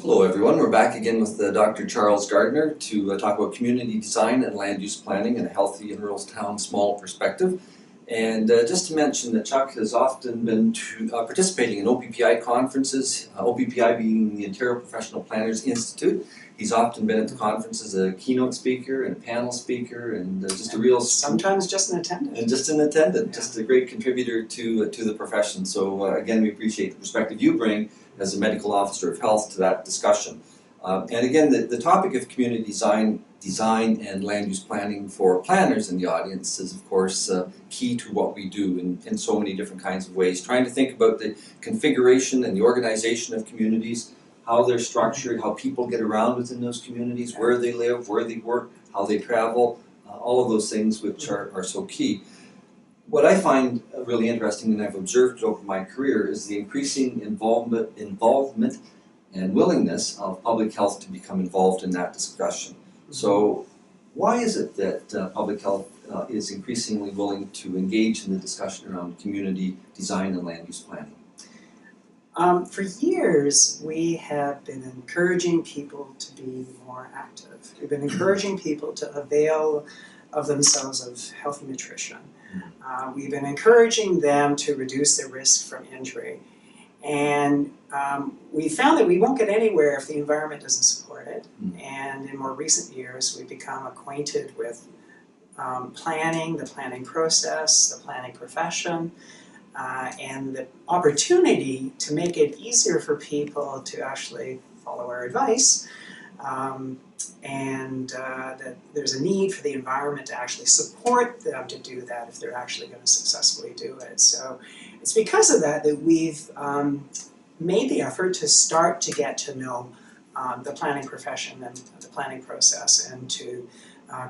Hello everyone, we're back again with Dr. Charles Gardner to talk about community design and land use planning in a healthy and rural town small perspective. And just to mention that Chuck has often been participating in OPPI conferences, OPPI being the Ontario Professional Planners Institute. He's often been at the conference as a keynote speaker and a panel speaker and just a real... Sometimes just an attendant. And just an attendant, just a great contributor to the profession. So again, we appreciate the perspective you bring as a medical officer of health to that discussion. And again, the topic of community design and land use planning for planners in the audience is of course key to what we do in so many different kinds of ways. Trying to think about the configuration and the organization of communities, how they're structured, how people get around within those communities, where they live, where they work, how they travel, all of those things which are so key. What I find really interesting, and I've observed over my career, is the increasing involvement and willingness of public health to become involved in that discussion. So why is it that public health is increasingly willing to engage in the discussion around community design and land use planning? For years, we have been encouraging people to be more active. We've been encouraging people to avail of themselves of healthy nutrition. We've been encouraging them to reduce their risk from injury. And we found that we won't get anywhere if the environment doesn't support it. And in more recent years, we've become acquainted with planning, the planning process, the planning profession, and the opportunity to make it easier for people to actually follow our advice. That there's a need for the environment to actually support them to do that if they're actually going to successfully do it. So it's because of that that we've made the effort to start to get to know the planning profession and the planning process and to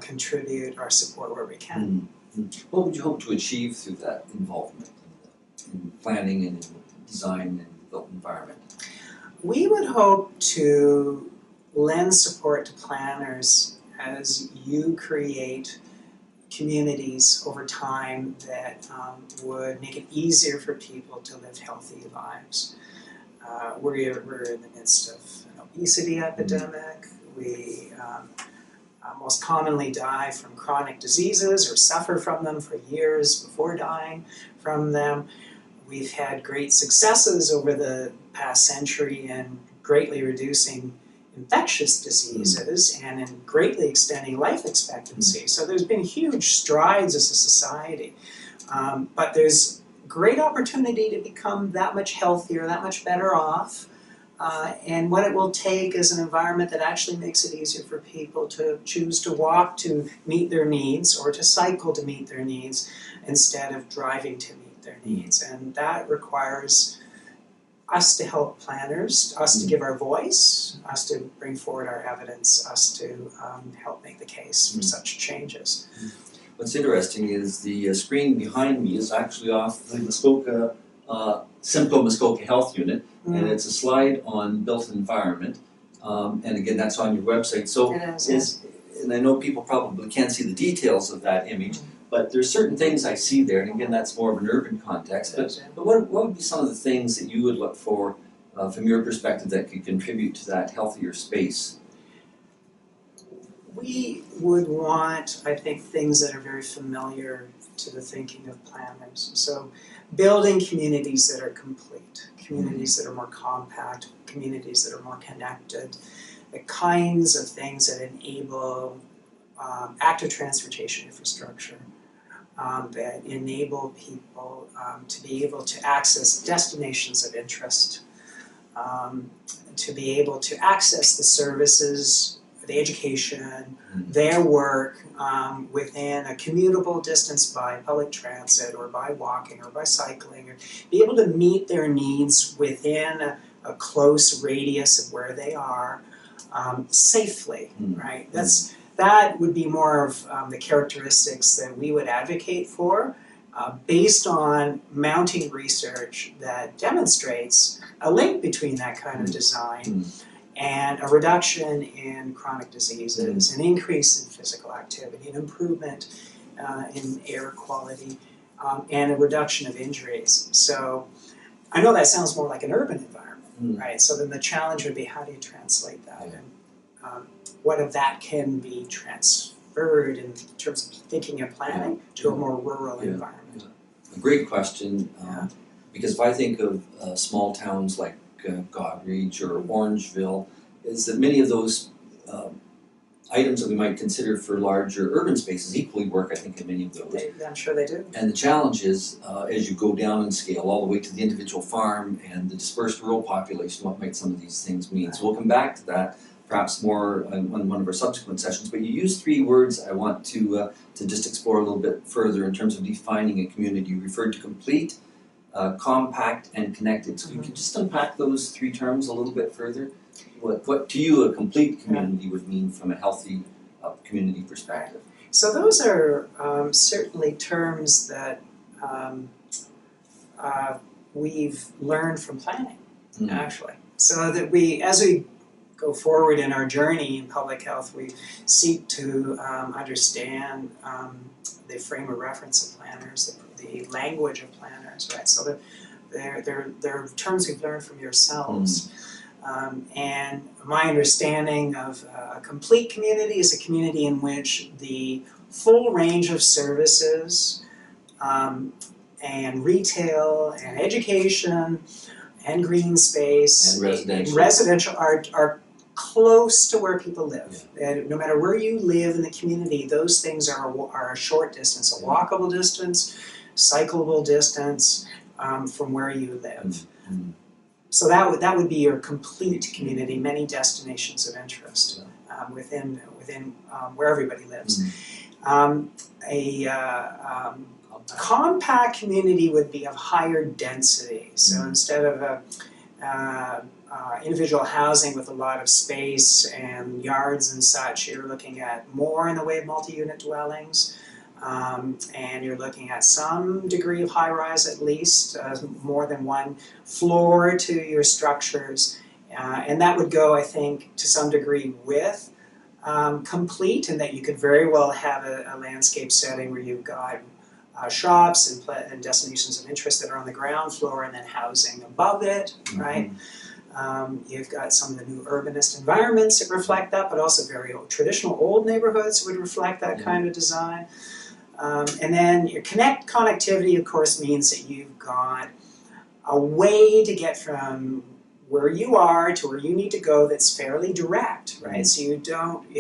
contribute our support where we can. What would you hope to achieve through that involvement in planning and in design and built environment? We would hope to lend support to planners as you create communities over time that would make it easier for people to live healthy lives. We're in the midst of an obesity epidemic. We most commonly die from chronic diseases or suffer from them for years before dying from them. We've had great successes over the past century in greatly reducing infectious diseases and in greatly extending life expectancy. So there's been huge strides as a society. But there's great opportunity to become that much healthier, that much better off. And what it will take is an environment that actually makes it easier for people to choose to walk to meet their needs or to cycle to meet their needs instead of driving to meet their needs. And that requires us to help planners, us to give our voice, us to bring forward our evidence, us to help make the case for such changes. What's interesting is the screen behind me is actually off the Muskoka, Simcoe Muskoka Health Unit, and it's a slide on built environment, and again that's on your website. So It is. And I know people probably can't see the details of that image, but there's certain things I see there, and again that's more of an urban context, but what would be some of the things that you would look for from your perspective that could contribute to that healthier space? We would want, I think, things that are very familiar to the thinking of planners. So building communities that are complete, communities that are more compact, communities that are more connected, the kinds of things that enable active transportation infrastructure, that enable people to be able to access destinations of interest, to be able to access the services, the education, their work within a commutable distance by public transit or by walking or by cycling, or be able to meet their needs within a close radius of where they are safely, right? That would be more of the characteristics that we would advocate for based on mounting research that demonstrates a link between that kind of design and a reduction in chronic diseases, an increase in physical activity, an improvement in air quality, and a reduction of injuries. So I know that sounds more like an urban environment, right? So then the challenge would be, how do you translate that? Yeah. And what of that can be transferred in terms of thinking and planning to a more rural environment? A great question, Yeah. because if I think of small towns like Goderich or Orangeville, is that many of those items that we might consider for larger urban spaces equally work, I think, in many of those. I'm sure they do. And the challenge is, as you go down in scale, all the way to the individual farm and the dispersed rural population, what might some of these things mean? So we'll come back to that, perhaps more on one of our subsequent sessions. But you use three words I want to just explore a little bit further in terms of defining a community. You referred to complete, compact, and connected. So you can just unpack those three terms a little bit further? What to you a complete community would mean from a healthy community perspective? So those are certainly terms that we've learned from planning, actually. So that as we go forward in our journey in public health, we seek to understand the frame of reference of planners, the language of planners, right? So they're terms we've learned from yourselves. And my understanding of a complete community is a community in which the full range of services and retail and education and green space and residential are close to where people live. And no matter where you live in the community, those things are a short distance, a walkable distance, cyclable distance from where you live. So that would be your complete community, many destinations of interest within where everybody lives. A compact community would be of higher density. So instead of individual housing with a lot of space and yards and such, you're looking at more in the way of multi-unit dwellings. And you're looking at some degree of high-rise at least, more than one floor to your structures. And that would go, I think, to some degree with complete, in that you could very well have a landscape setting where you've got shops and destinations of interest that are on the ground floor and then housing above it, right? You've got some of the new urbanist environments that reflect that, but also very traditional old neighborhoods would reflect that kind of design. And then your connectivity, of course, means that you've got a way to get from where you are to where you need to go that's fairly direct, right? So you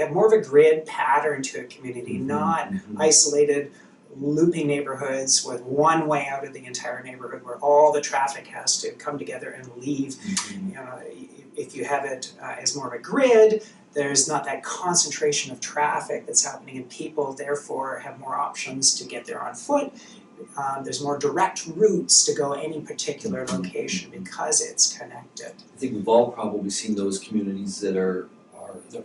have more of a grid pattern to a community, not isolated looping neighborhoods with one way out of the entire neighborhood where all the traffic has to come together and leave. You know, if you have it as more of a grid, there's not that concentration of traffic that's happening, and people therefore have more options to get there on foot. There's more direct routes to go any particular location because it's connected. I think we've all probably seen those communities that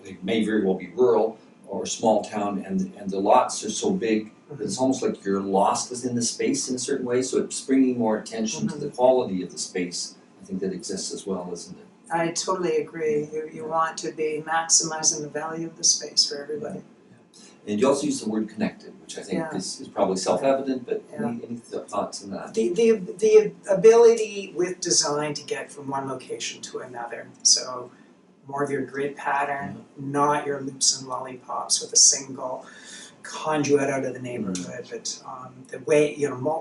they may very well be rural or small town, and the lots are so big that it's almost like you're lost within the space in a certain way, so it's bringing more attention to the quality of the space, I think, that exists as well, isn't it? I totally agree. You want to be maximizing the value of the space for everybody. And you also use the word connected, which I think is probably self-evident, but any thoughts on that? The ability with design to get from one location to another. So more of your grid pattern, not your loops and lollipops with a single conduit out of the neighborhood, but the way,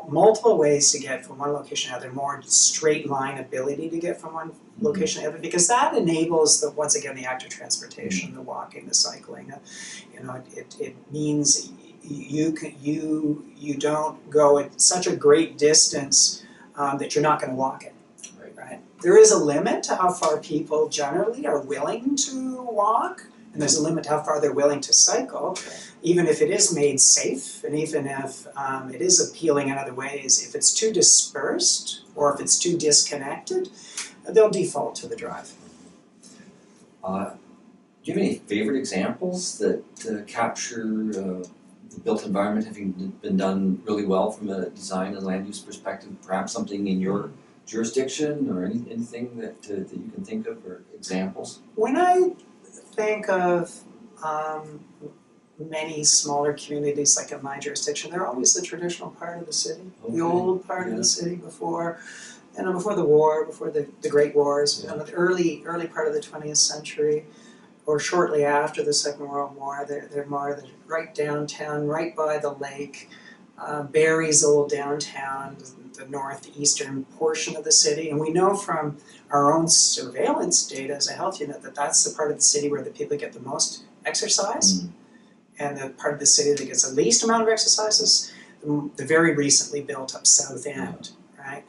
multiple ways to get from one location to another, more straight line ability to get from one location to another, because that enables once again the active transportation, the walking, the cycling. It means you don't go at such a great distance that you're not going to walk it. Right? There is a limit to how far people generally are willing to walk, and there's a limit to how far they're willing to cycle, even if it is made safe, and even if it is appealing in other ways. If it's too dispersed, or if it's too disconnected, they'll default to the drive. Do you have any favorite examples that capture the built environment having been done really well from a design and land use perspective? Perhaps something in your jurisdiction, or anything that you can think of, or examples? When I think of many smaller communities like in my jurisdiction, they're always the traditional part of the city, the old part of the city before before the war, before the Great Wars, the early part of the 20th century, or shortly after the Second World War. They're more right downtown, right by the lake. Barrie's old downtown, the northeastern portion of the city, and we know from our own surveillance data as a health unit that that's the part of the city where the people get the most exercise, and the part of the city that gets the least amount of exercise is the very recently built up South End, right?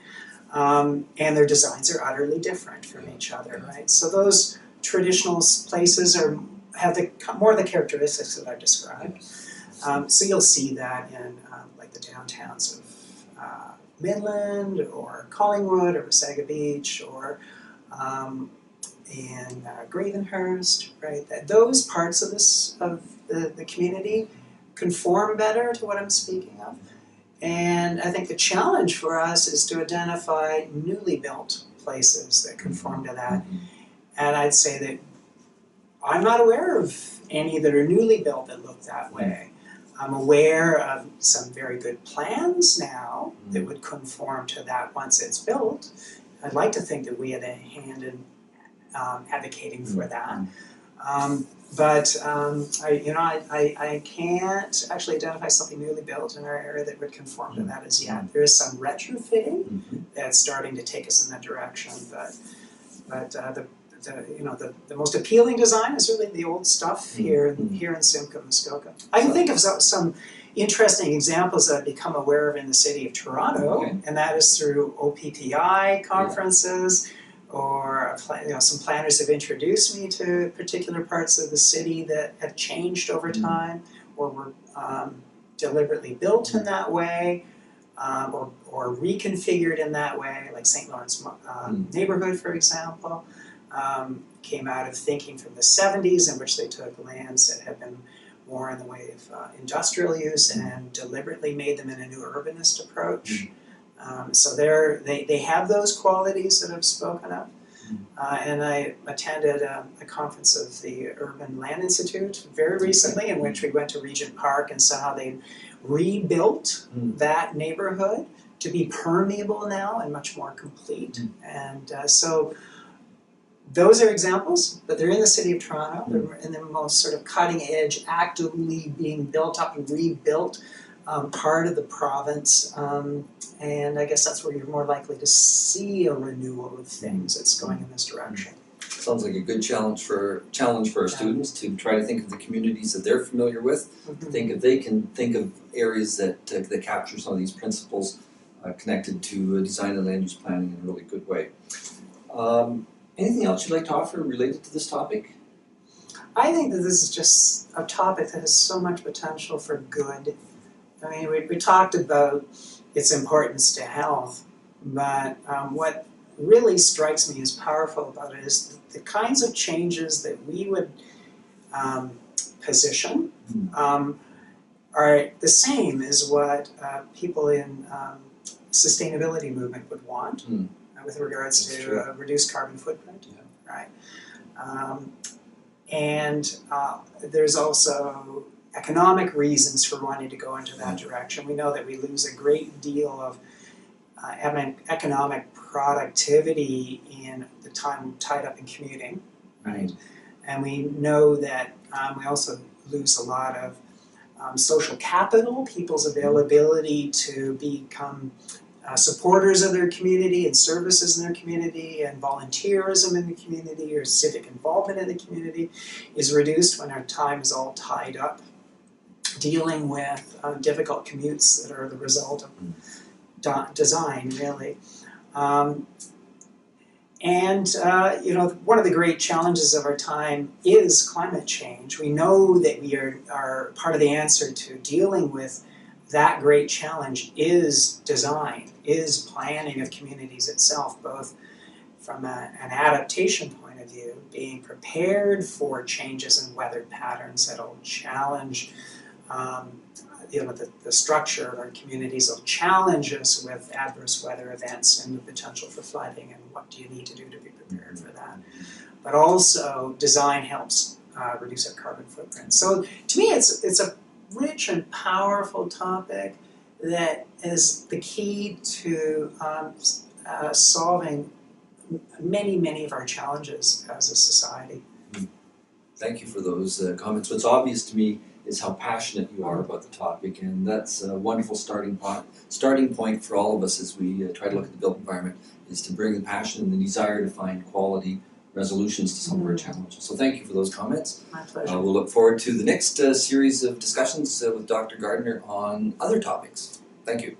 And their designs are utterly different from each other, right? So those traditional places have more the characteristics that I've described. So you'll see that in like the downtowns of Midland or Collingwood or Wasaga Beach or in Gravenhurst, right? Those parts of the community conform better to what I'm speaking of. And I think the challenge for us is to identify newly built places that conform to that. And I'd say that I'm not aware of any that are newly built that look that way. I'm aware of some very good plans now that would conform to that once it's built. I'd like to think that we had a hand in advocating for that. But I can't actually identify something newly built in our area that would conform to that as yet. There is some retrofitting that's starting to take us in that direction, but the most appealing design is really the old stuff here in Simcoe, Muskoka. I can think of some interesting examples that I've become aware of in the city of Toronto, and that is through OPPI conferences, or some planners have introduced me to particular parts of the city that have changed over time, or were deliberately built in that way, or reconfigured in that way, like St. Lawrence neighborhood, for example. Came out of thinking from the 70s in which they took lands that had been more in the way of industrial use and deliberately made them in a new urbanist approach. So they have those qualities that I've spoken of. And I attended a conference of the Urban Land Institute very recently, in which we went to Regent Park and saw how they rebuilt that neighborhood to be permeable now and much more complete. And so those are examples, but they're in the city of Toronto. They're in the most sort of cutting edge, actively being built up and rebuilt part of the province. And I guess that's where you're more likely to see a renewal of things that's going in this direction. Sounds like a good challenge for our students to try to think of the communities that they're familiar with. Think if they can think of areas that capture some of these principles connected to design and land use planning in a really good way. Anything else you'd like to offer related to this topic? I think that this is just a topic that has so much potential for good. I mean, we talked about its importance to health, but what really strikes me as powerful about it is the kinds of changes that we would position are the same as what people in sustainability movement would want. With regards to a reduced carbon footprint, right? And there's also economic reasons for wanting to go into that direction. We know that we lose a great deal of economic productivity in the time tied up in commuting, right? And we know that we also lose a lot of social capital, people's availability to become supporters of their community and services in their community and volunteerism in the community or civic involvement in the community is reduced when our time is all tied up dealing with difficult commutes that are the result of design, really. One of the great challenges of our time is climate change. We know that we are part of the answer to dealing with that great challenge is design, is planning of communities itself, both from an adaptation point of view, being prepared for changes in weather patterns that'll challenge the structure of our communities, will challenge us with adverse weather events and the potential for flooding, and what do you need to do to be prepared for that. But also, design helps reduce our carbon footprint. So to me, it's a rich and powerful topic that is the key to solving many of our challenges as a society. Thank you for those comments. What's obvious to me is how passionate you are about the topic, and that's a wonderful starting point for all of us as we try to look at the built environment, is to bring the passion and the desire to find quality resolutions to some of our challenges. So thank you for those comments. My pleasure. We'll look forward to the next series of discussions with Dr. Gardner on other topics. Thank you.